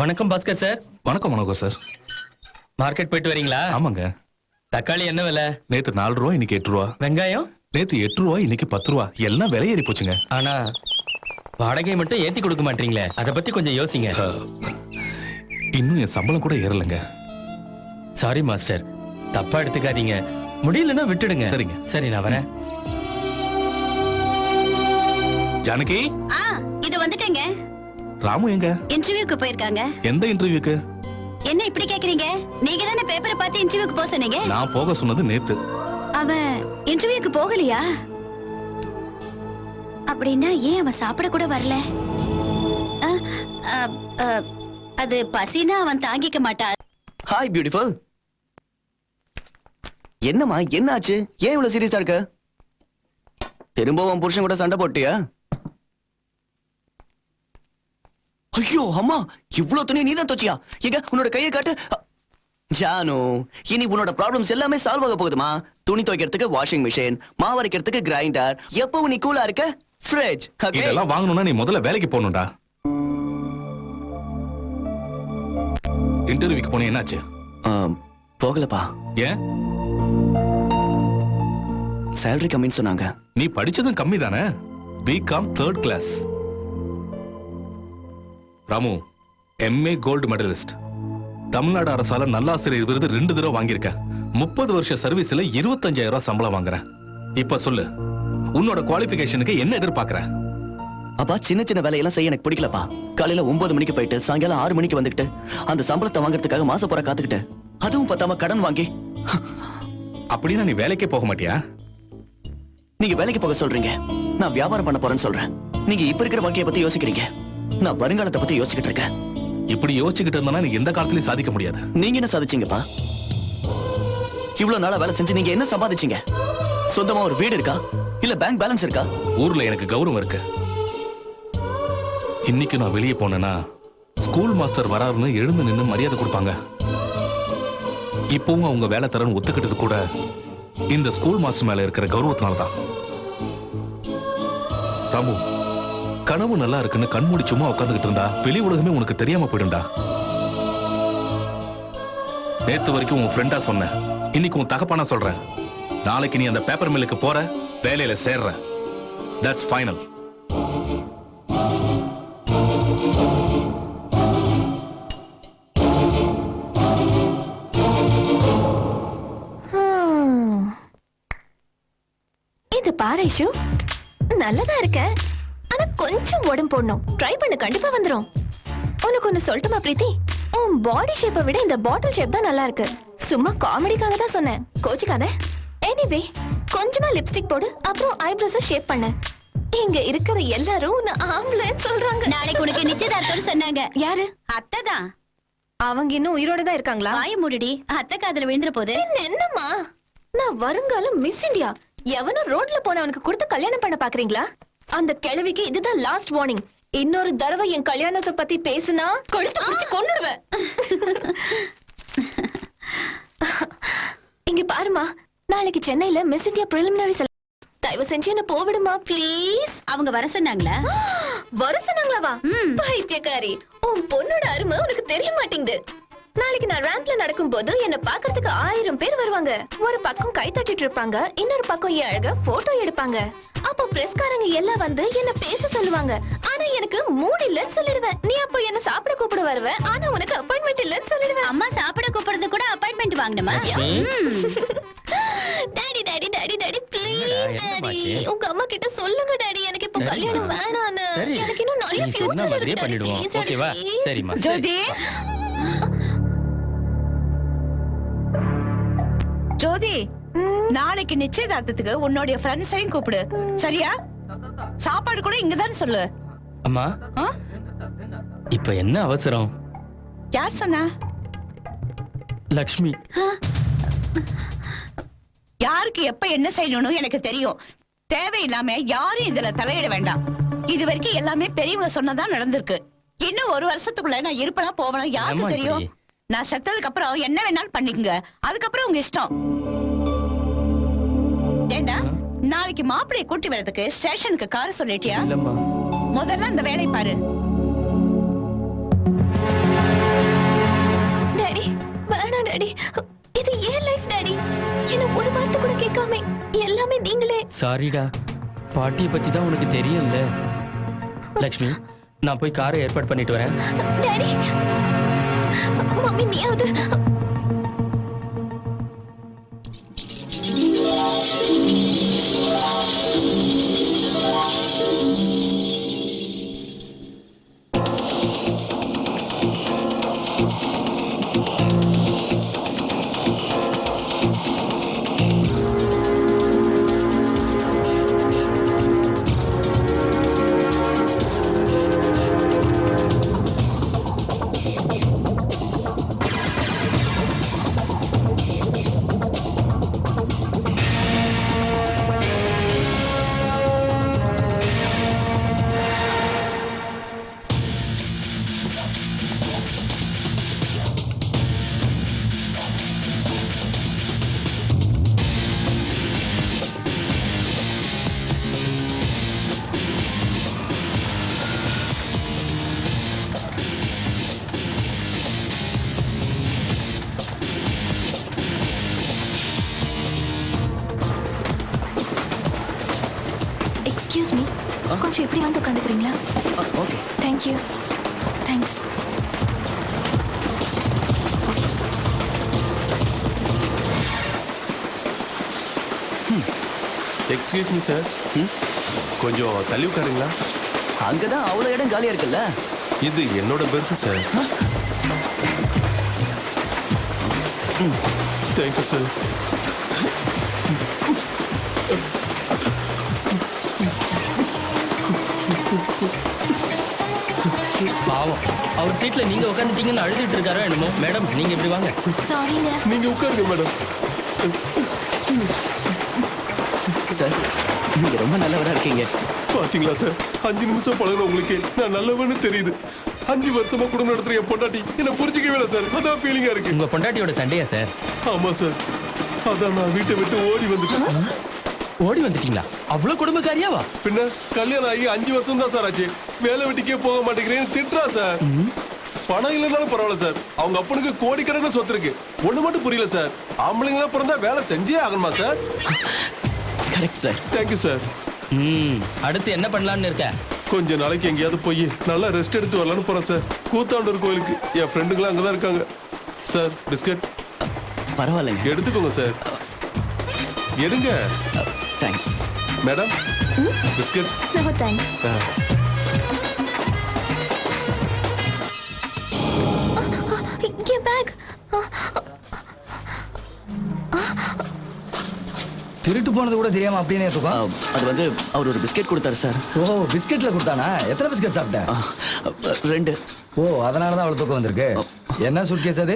வணக்கம் பாஸ்கர் சார். வணக்கம் வணக்கம் சார். மார்க்கெட் போயிட்டு வரீங்களா? ஆமாங்க. தக்காளி என்ன விலை? நேத்து 4 ரூபா, இன்னைக்கு 8 ரூபா. வெங்காயம் நேத்து 8 ரூபா, இன்னைக்கு 10 ரூபா. எல்லாம் விலை ஏறி போச்சுங்க. ஆனா வாடகை மட்டும் ஏத்தி கொடுக்க மாட்டீங்களே, அத பத்தி கொஞ்சம் யோசிங்க. இன்னும் என் சம்பளம் கூட ஏறலங்க. சாரி மாஸ்டர், தப்பா எடுத்துக்காதீங்க. முடியலன்னா விட்டுடுங்க. சரிங்க. சரி, நான் வரேன். ஜானகி, இது வந்துட்டேங்க. ராமு எங்க? இன்டர்வியூக்கு போயிருக்காங்க. எந்த இன்டர்வியூக்கு? என்ன இப்படி கேக்குறீங்க? நீங்க தானே பேப்பரை பார்த்து இன்டர்வியூக்கு போக சொன்னீங்க. நான் போக சொன்னது நேத்து. அவன் இன்டர்வியூக்கு போகலையா? அப்படின்னா ஏன் அவன் சாப்பிட கூட வரல? அது பசினா அவன் தாங்கிக்க மாட்டான். Hi beautiful. என்னம்மா, என்ன ஆச்சு? ஏன் இவ்வளவு சீரியஸா இருக்க? திரும்பவும் புருஷன் கூட சண்டை போட்டியா? ஐயோ அம்மா, இவ்வளவு துணி நீதான் தோச்சியா? எங்க உன்னோட கையை காட்டு. ஜானு, இனி உன்னோட ப்ராப்ளம்ஸ் எல்லாமே சால்வ் ஆக போகுதுமா. துணி துவைக்கிறதுக்கு வாஷிங் மிஷின், மாவரைக்கிறதுக்கு கிரைண்டர், எப்பவும் நீ கூலா இருக்க ஃப்ரிட்ஜ். இதெல்லாம் வாங்கணும்னா நீ முதல்ல வேலைக்கு போகணும்டா. இன்டர்வியூக்கு போனே என்னாச்சு? போகலப்பா. ஏன்? சேலரி கம்மின்னு சொன்னாங்க. நீ படிச்சதும் கம்மி தானே? BCom 3rd class. Ramu, MA gold medallist. Tamil Nadu அரசால நல்லாசிரியர் விருது 2 தடவை வாங்கியிருக்க. 30 வருஷ சர்வீஸ்ல 25,000 ரூபாய் சம்பளம் வாங்குறேன். இப்ப சொல்லு, உன்னோட குவாலிஃபிகேஷனுக்கு என்ன எதிர்பார்க்கற? அப்பா, சின்ன சின்ன வேலையெல்லாம் செய்ய எனக்கு பிடிக்கலப்பா. காலையில 9 மணிக்கு போயிட்டு சாயங்காலம் 6 மணிக்கு வந்துட்டு அந்த சம்பளத்தை வாங்குறதுக்காக மாசம் பூரா காத்துக்கிட்டு, அதுவும் பத்தாம கடன் வாங்கி. அப்படின்னா நீ வேலைக்கே போக மாட்டியா? நீங்க வேலைக்கு போக சொல்றீங்க, நான் வியாபாரம் பண்ண போறேன்னு சொல்றேன். நீங்க இப்ப இருக்கிற வாழ்க்கையை பத்தி யோசிக்கிறீங்க, நான் வருங்காலத்தை பத்தி யோசிக்கிட்டு இருக்கேன். இப்படி யோசிச்சுக்கிட்டு இருந்தா நீ எந்த காலத்திலயும் சாதிக்க முடியாது. நீங்க என்ன சாதிச்சீங்கப்பா? இவ்வளவு நாளா வேலை செஞ்சு நீங்க என்ன சம்பாதிச்சீங்க? சொந்தமா ஒரு வீடு இருக்கா? இல்ல பேங்க் பேலன்ஸ் இருக்கா? ஊர்ல எனக்கு கௌரவம் இருக்கு. இன்னைக்கு நான் வெளியே போனேன்னா ஸ்கூல் மாஸ்டர் வராருன்னு எழுந்து நின்னு மரியாதை கொடுப்பாங்க. இப்பவும் அவங்க வேலை தரன்னு ஒத்துக்கிட்டது கூட இந்த ஸ்கூல் மாஸ்டர் மேல இருக்கிற கௌரவத்தினால்தான். ராமு, கனவு நல்லா இருக்குன்னு கண்மூடி சும்மா உட்காந்துக்கிட்டு இருந்தா வெளி உலகமே உனக்கு தெரியாம போயிடும்டா. நேத்து வரைக்கும் உன் ஃப்ரெண்டா சொன்ன, இன்னைக்கு உன் தகப்பானா சொல்றேன். நாளைக்கு நீ அந்த பேப்பர் மில்லுக்கு போற, வேலையில சேர்ற. That's final. இது பாரு ஐஷு, நல்லதா இருக்க. ஆனா கொஞ்சம் உடம்பு போடணும். ட்ரை பண்ணு, கண்டிப்பா வந்துரும். உனக்கு ஒண்ணு சொல்லட்டுமா பிரீத்தி? உன் பாடி ஷேப்பை விட இந்த பாட்டில் ஷேப் தான் நல்லா இருக்கு. சும்மா காமெடிக்காக தான் சொன்னேன், கோச்சிக்காத. எனிவே, கொஞ்சமா லிப்ஸ்டிக் போடு, அப்புறம் ஐப்ரோஸை ஷேப் பண்ணு. இங்க இருக்கிற எல்லாரும் உன்னை ஆம்பளைன்னு சொல்றாங்க. நாளைக்கு உனக்கு நிச்சயதார்த்தம் சொன்னாங்க. யாரு? அத்தை தான். அவங்க இன்னும் உயிரோட தான் இருக்காங்களா? வாய மூடுடி, அத்தை காதுல விழுந்துற போது. என்னம்மா, நான் வருங்காலம் மிஸ் இந்தியா. எவனும் ரோட்ல போனவனுக்கு கொடுத்து கல்யாணம் பண்ண பாக்குறீங்களா? அந்த கிழவிக்கு இதுதான் லாஸ்ட் வார்னிங். இன்னொரு தடவை என் கல்யாணத்தை பத்தி பேசினா கொளுத்து பிடிச்சு கொன்னுடுவேன். இங்க பாருமா, நாளைக்கு சென்னையில மிஸ் இந்தியா பிரிலிமினரி தயவு செஞ்சு என்ன போவிடுமா ப்ளீஸ். அவங்க வர சொன்னாங்களா? வர சொன்னாங்களாவா? பைத்தியக்காரி, உன் பொண்ணோட அருமை உனக்கு தெரிய மாட்டேங்குது. நாளைக்கு நான் ரேம்ப்ல நடக்கும் போது என்ன பாக்குறதுக்கு 1000 பேர் வருவாங்க. ஒரு பக்கம் கை தட்டிட்டு இருப்பாங்க, இன்னொரு பக்கம் அழகா போட்டோ எடுப்பாங்க. அப்போ பிரஸ்காரங்க எல்லாம் வந்து என்ன பேச சொல்லுவாங்க. ஆனா எனக்கு மூட் இல்லன்னு சொல்லிடுவேன். நீ அப்போ என்ன சாப்பிட கூப்பிட வருவ, ஆனா உனக்கு அப்பாயின்மெண்ட் இல்லன்னு சொல்லிடுவேன். அம்மா சாப்பிட கூப்பிடுறது கூட அப்பாயின்மெண்ட் வாங்கணுமா? Daddy daddy daddy daddy please daddy, உங்க அம்மா கிட்ட சொல்லுங்க டாடி, எனக்கு இப்போ கல்யாணம் வேணான்னு. எனக்கு இன்னும் நிறைய ஃபியூச்சர் இருக்கு டாடி. ஓகேவா? சரிமா. ஜோதி, ஜோதி, நாளைக்கு நிச்சயதார்த்தத்துக்கு உன்னுடைய ஃப்ரெண்ட்ஸையும் கூப்பிடு, சரியா? சாப்பாடு கூட இங்கதான் சொல்லு. அம்மா, இப்ப என்ன அவசரம்? யார் சொன்னா? லக்ஷ்மி. யாருக்கு எப்ப என்ன செய்யணும்னு எனக்கு தெரியும். தேவையில்லாம யாரும் இதுல தலையிட வேண்டாம். இது வரைக்கும் எல்லாமே பெரியவங்க சொன்னதான் நடந்திருக்கு. இன்னும் 1 வருஷத்துக்குள்ள நான் இருப்பனா போவனா யாருக்கு தெரியும்? நான் செத்ததுக்கு அப்புறம் என்ன வேணாலும் பண்ணிக்கங்க, அதுக்கப்புறம் உங்க இஷ்டம். ஏண்டா, நாளைக்கு மாப்பிளைய கூட்டி வரதுக்கு ஸ்டேஷனுக்கு கார் சொல்லிட்டியா? இல்லம்மா. முதல்ல இந்த வேலை பாரு. கேட்காம எல்லாமே நீங்களே. சாரிடா, பாட்டியை பத்தி தான் உனக்கு தெரியும்ல. லக்ஷ்மி, நான் போய் காரை ஏற்பாடு பண்ணிட்டு வரேன். டாடி, மம்மி நீயாவது. எக்ஸ்கியூஸ் மீ, கொஞ்சம் இப்படி வந்து உட்காந்துக்கிறீங்களா? Okay. Thank you. Thanks. Excuse me sir, கொஞ்சம் தள்ளி உட்காருங்களா? அங்கதான் அவ்வளவு இடம் காலியா இருக்குல்ல. இது என்னோட பெர்த் சார். Thank you sir. பாவம், அவர் சீட்ல நீங்க உட்காந்துட்டீங்கன்னு அழுதுட்டு இருக்காரோ என்னமோ. மேடம், நீங்க இப்படி வாங்க. சாரிங்க. நீங்க உட்காருங்க மேடம். சார், நீங்க ரொம்ப நல்லவரா இருக்கீங்க. பாத்தீங்களா சார், 5 நிமிஷம் பழகுன உங்களுக்கு நான் நல்லவன்னு தெரியுது. 5 வருஷமா குடும்பம் நடத்துற என் பொண்டாட்டி என்ன புரிஞ்சுக்கவே இல்லை சார். அதான் ஃபீலிங்கா இருக்கு. உங்க பொண்டாட்டியோட சண்டையா சார்? ஆமா சார், அதான் நான் வீட்டை விட்டு ஓடி வந்துட்டேன். ஓடி வந்துட்டீங்களா? அவ்வளவு குடும்பக்காரியாவா? பின்ன கல்யாணம் ஆகி 5 வருஷம் தான் சார் ஆச்சு. வேலை வெட்டிக்கே போக மாட்டேங்கிறேன்னு திட்டுறா சார். பணம் இல்லைனாலும் பரவாயில்ல சார், அவங்க அப்பனுக்கு கோடிக்கணக்கில் சொத்து இருக்கு. ஒண்ணு மட்டும் புரியல சார், ஆம்பளைங்களா பிறந்தா வேலை செஞ்சே ஆகணுமா sir? Correct sir. Thank you sir. அடுத்து என்ன பண்ணலாம்னு இருக்க? கொஞ்ச நாளைக்கு எங்கேயாவது போய் நல்லா ரெஸ்ட் எடுத்து வரலான்னு போறேன் சார். கூத்தாண்டூர் கோயிலுக்கு. என் ஃப்ரெண்டுங்களாம் அங்கதான் இருக்காங்க. சார், பிஸ்கட் பரவாயில்லைங்க. எடுத்துக்கோங்க சார். எடுங்க. Thanks. Madam, biscuit. No thanks. என் பேக். திருட்டு போனது கூட தெரியாம அப்படியே தூக்கம். அது வந்து அவர் ஒரு பிஸ்கெட் கொடுத்தாரு சார். ஓ, பிஸ்கெட்ல கொடுத்தானா? எத்தனை பிஸ்கெட் சாப்பிட்டேன்? 2. ஓ, அதனாலதான் அவ்வளவு தூக்கம் வந்திருக்கு. என்ன சூட்கேஸ் அது?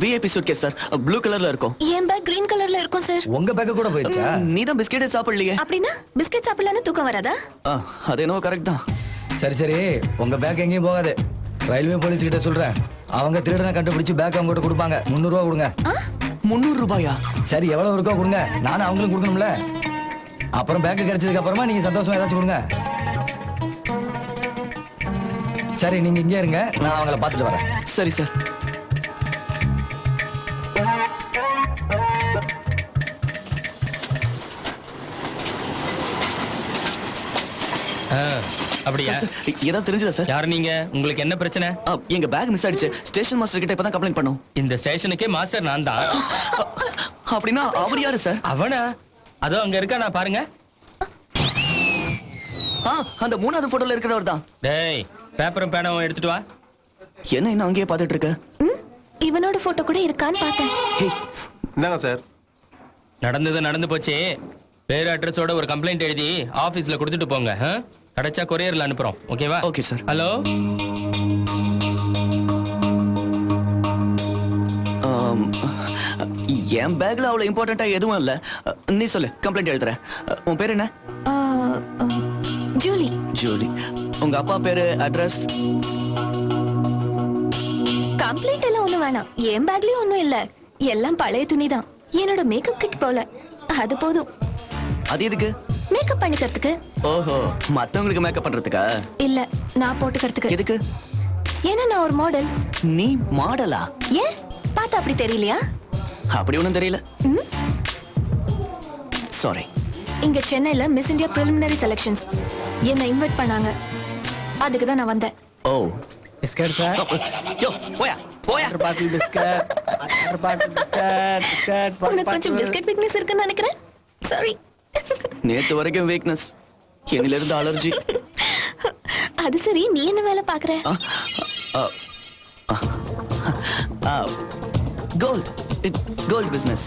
VIP suitcase sir. ப்ளூ கலர்ல இருக்கும். என் பேக் கிரீன் கலர்ல இருக்கும் சார். உங்க பேக்க கூட போயிடுச்சா? நீதான் பிஸ்கெட்டே சாப்பிடலையே. அப்படின்னா பிஸ்கெட் சாப்பிடலன்னு தூக்கம் வராதா? அது என்னவோ கரெக்ட் தான். சரி சரி, உங்க பேக் எங்கேயும் போகாது. ரயில்வே போலீஸ் கிட்ட சொல்றேன். அவங்க திருடனை கண்டுபிடிச்சு பேக் அவங்க கிட்ட கொடுப்பாங்க. 300 ரூபா கொடுங்க. 300 ரூபாயா? சரி, எவ்வளவு இருக்கோ கொடுங்க. நானும் அவங்களும் கொடுக்கணும்ல. அப்புறம் பேக் கிடைச்சதுக்கு அப்புறமா நீங்க சந்தோஷமா ஏதாச்சும் கொடுங்க. சரி, நீங்க இங்கே இருங்க, நான் அவங்கள பார்த்துட்டு வரேன். சரி சார். அப்படியா? ஏதாவது தெரிஞ்சதா சார்? யாரு நீங்க? உங்களுக்கு என்ன பிரச்சனை? எங்க பேக் மிஸ் ஆயிடுச்சு. ஸ்டேஷன் மாஸ்டர் கிட்ட இப்பதான் கம்ப்ளைண்ட் பண்ணோம். இந்த ஸ்டேஷனுக்கே மாஸ்டர் நான் தான். அப்படின்னா அவர் யாரு சார்? அவனா? அதோ அங்க இருக்கா, நான் பாருங்க. அந்த 3வது போட்டோல இருக்கிறவர் தான். டேய், பேப்பரும் பேனாவும் எடுத்துட்டு வா. என்ன இன்னும் அங்கேயே பார்த்துட்டு இருக்க? இவனோட போட்டோ கூட இருக்கான்னு பார்த்தேன். என்னங்க சார்? நடந்தது நடந்து போச்சு. பேர் அட்ரஸோட ஒரு கம்ப்ளைண்ட் எழுதி ஆபீஸ்ல கொடுத்துட்டு போங்க. கிடைச்சா கொரியர்ல அனுப்புறோம். ஓகேவா? Okay sir. ஹலோ, என் பேக்ல அவ்வளவு இம்பார்ட்டண்டா எதுவும் இல்ல. நீ சொல்லு, கம்ப்ளைண்ட் எழுதுறேன். உன் பேர் என்ன? ஜூலி. ஜூலி. உங்க அப்பா பேரு, அட்ரஸ்? கம்ப்ளைண்ட் எல்லாம் ஒண்ணும் வேணாம். என் பேக்லயும் ஒண்ணும் இல்ல. எல்லாம் பழைய துணிதான். என்னோட மேக்கப் கிட் போல. அது போதும். அது எதுக்கு? மேக்கப் பண்ணிக்கிறதுக்கு. ஓஹோ, மத்தவங்களுக்கு மேக்கப் பண்றதுக்கா? இல்ல, நான் போட்டுக்கிறதுக்கு. எதுக்கு? ஏன்னா நான் ஒரு மாடல். நீ மாடலா? ஏன் பார்த்தா அப்படி தெரியலையா? அப்படி ஒண்ணும் தெரியல. சாரி. இங்க சென்னையில மிஸ் இந்தியா preliminary செலக்ஷன்ஸ் என்ன இன்வைட் பண்ணாங்க. அதுக்கு தான் நான் வந்தேன். ஓ பிஸ்கட் சார். யோ போயா போயா. பாட்டில் பிஸ்கட். பாட்டில் பிஸ்கட். பிஸ்கட். உனக்கு கொஞ்சம் பிஸ்கட் வீக்னஸ் இருக்குன்னு நினைக்கிறேன். சாரி. நேத்து வரைக்கும் வீக்னஸ், என்னில இருந்து அலர்ஜி. அது சரி, நீ என்ன வேலை பாக்குற? Gold business.